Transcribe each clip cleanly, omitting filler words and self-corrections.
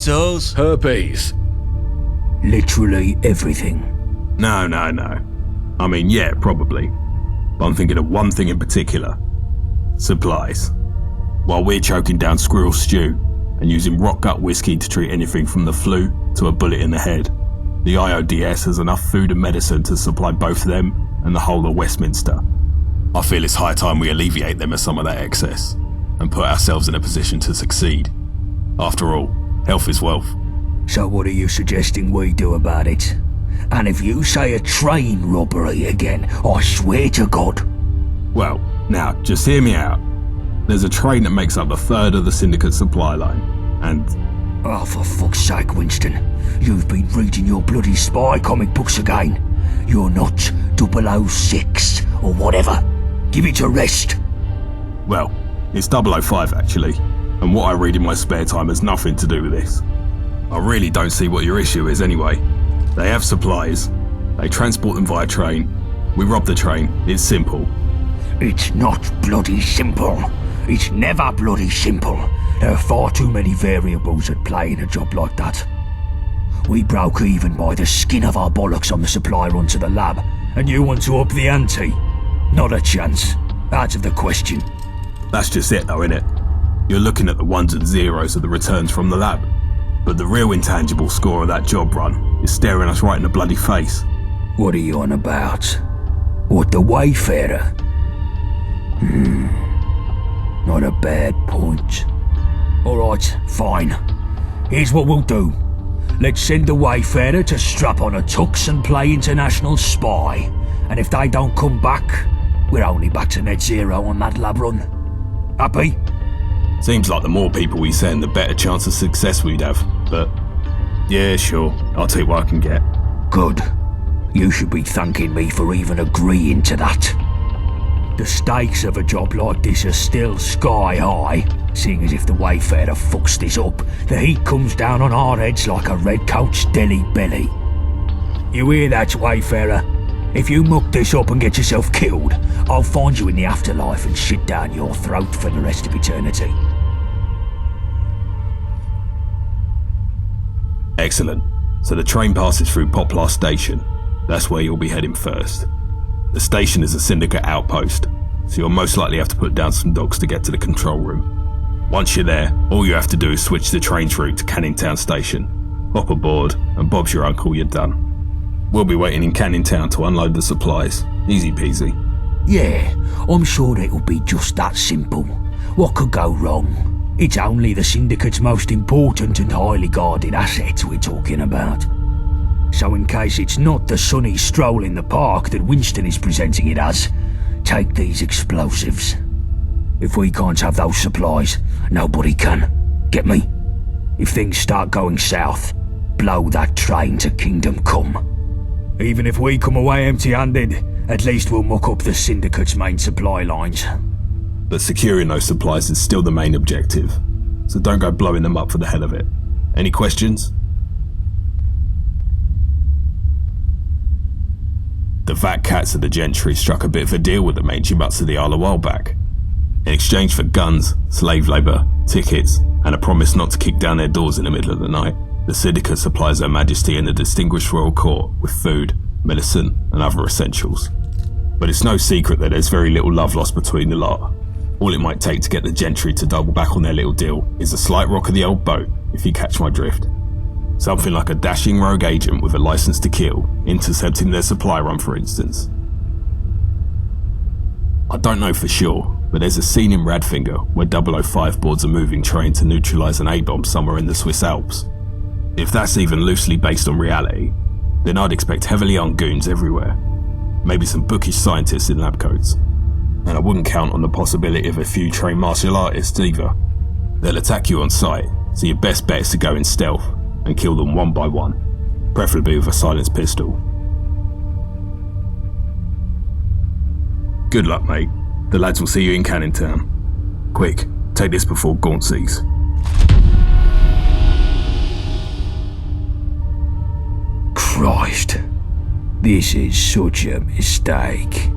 Sauce? Herpes. Literally everything. No. I mean, yeah, probably. But I'm thinking of one thing in particular. Supplies. While we're choking down squirrel stew and using rock gut whiskey to treat anything from the flu to a bullet in the head, the IODS has enough food and medicine to supply both them and the whole of Westminster. I feel it's high time we alleviate them of some of that excess and put ourselves in a position to succeed. After all, health is wealth. So what are you suggesting we do about it? And if you say a train robbery again, I swear to God. Well, now, just hear me out. There's a train that makes up a third of the Syndicate supply line, and... Oh, for fuck's sake, Winston. You've been reading your bloody spy comic books again. You're not 006 or whatever. Give it a rest. Well, it's 005 actually, and what I read in my spare time has nothing to do with this. I really don't see what your issue is anyway. They have supplies, they transport them via train, we rob the train, it's simple. It's not bloody simple. It's never bloody simple. There are far too many variables at play in a job like that. We broke even by the skin of our bollocks on the supply run to the lab, and you want to up the ante? Not a chance. Out of the question. That's just it though, innit? You're looking at the ones and zeros of the returns from the lab, but the real intangible score of that job run is staring us right in the bloody face. What are you on about? What, the Wayfarer? Not a bad point. Alright, fine. Here's what we'll do. Let's send the Wayfarer to strap on a tux and play international spy. And if they don't come back, we're only back to net zero on that lab run. Happy? Seems like the more people we send, the better chance of success we'd have, but... yeah, sure, I'll take what I can get. Good. You should be thanking me for even agreeing to that. The stakes of a job like this are still sky high, seeing as if the Wayfarer fucks this up, the heat comes down on our heads like a redcoat's deli belly. You hear that, Wayfarer? If you muck this up and get yourself killed, I'll find you in the afterlife and shit down your throat for the rest of eternity. Excellent. So the train passes through Poplar Station. That's where you'll be heading first. The station is a Syndicate outpost, so you'll most likely have to put down some dogs to get to the control room. Once you're there, all you have to do is switch the train's route to Canning Town Station. Hop aboard, and Bob's your uncle, you're done. We'll be waiting in Canning Town to unload the supplies. Easy peasy. Yeah, I'm sure it'll be just that simple. What could go wrong? It's only the Syndicate's most important and highly guarded assets we're talking about. So in case it's not the sunny stroll in the park that Winston is presenting it as, take these explosives. If we can't have those supplies, nobody can. Get me? If things start going south, blow that train to Kingdom Come. Even if we come away empty-handed, at least we'll muck up the Syndicate's main supply lines. But securing those supplies is still the main objective, so don't go blowing them up for the hell of it. Any questions? The fat cats of the gentry struck a bit of a deal with the mangy mutts of the Isle a while back. In exchange for guns, slave labour, tickets, and a promise not to kick down their doors in the middle of the night, the Syndicate supplies Her Majesty and the distinguished royal court with food, medicine, and other essentials. But it's no secret that there's very little love lost between the lot. All it might take to get the gentry to double back on their little deal is a slight rock of the old boat, if you catch my drift. Something like a dashing rogue agent with a license to kill, intercepting their supply run, for instance. I don't know for sure, but there's a scene in Radfinger where 005 boards a moving train to neutralise an A-bomb somewhere in the Swiss Alps. If that's even loosely based on reality, then I'd expect heavily armed goons everywhere. Maybe some bookish scientists in lab coats. And I wouldn't count on the possibility of a few trained martial artists either. They'll attack you on sight, so your best bet is to go in stealth and kill them one by one, preferably with a silenced pistol. Good luck, mate. The lads will see you in Canning Town. Quick, take this before Gaunt sees. Christ, this is such a mistake.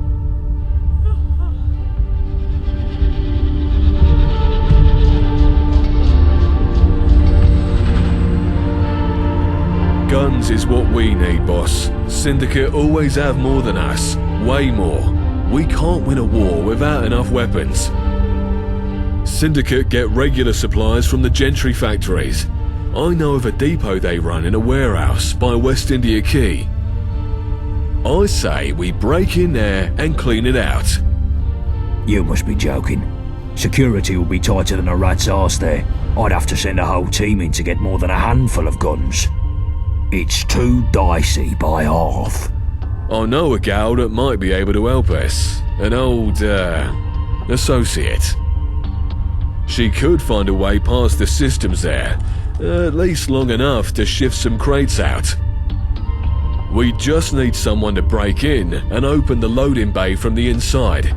Guns is what we need, boss. Syndicate always have more than us. Way more. We can't win a war without enough weapons. Syndicate get regular supplies from the Gentry factories. I know of a depot they run in a warehouse by West India Quay. I say we break in there and clean it out. You must be joking. Security will be tighter than a rat's arse there. I'd have to send a whole team in to get more than a handful of guns. It's too dicey by half. I know a gal that might be able to help us. An old, associate. She could find a way past the systems there, at least long enough to shift some crates out. We just need someone to break in and open the loading bay from the inside.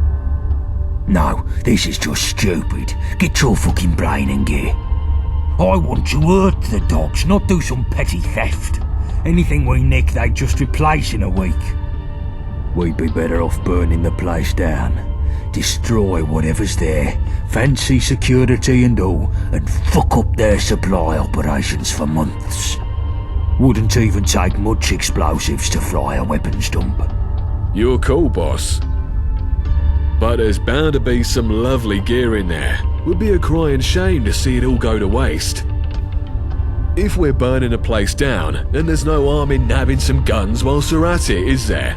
No, this is just stupid. Get your fucking brain in gear. I want to hurt the dogs, not do some petty theft. Anything we nick, they'd just replace in a week. We'd be better off burning the place down. Destroy whatever's there, fancy security and all, and fuck up their supply operations for months. Wouldn't even take much explosives to fry a weapons dump. You're cool, boss. But there's bound to be some lovely gear in there. Would be a crying shame to see it all go to waste. If we're burning a place down, then there's no harm in nabbing some guns whilst we're at it, is there?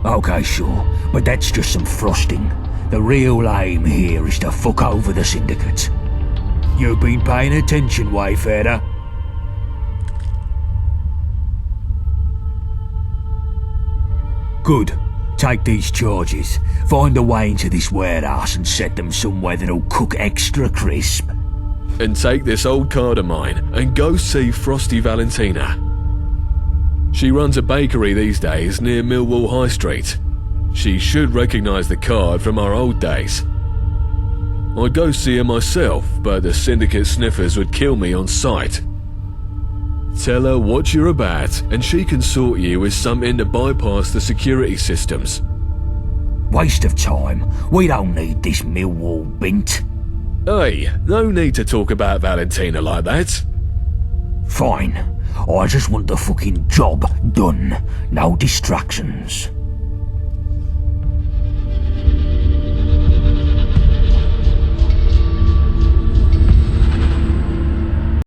Okay, sure, but that's just some frosting. The real aim here is to fuck over the Syndicate. You been paying attention, Wayfarer? Good. Take these charges, find a way into this warehouse and set them somewhere that'll cook extra crisp. And take this old card of mine and go see Frosty Valentina. She runs a bakery these days near Millwall High Street. She should recognise the card from our old days. I'd go see her myself, but the Syndicate sniffers would kill me on sight. Tell her what you're about and she can sort you with something to bypass the security systems. Waste of time. We don't need this Millwall bint. Hey, no need to talk about Valentina like that. Fine. I just want the fucking job done. No distractions.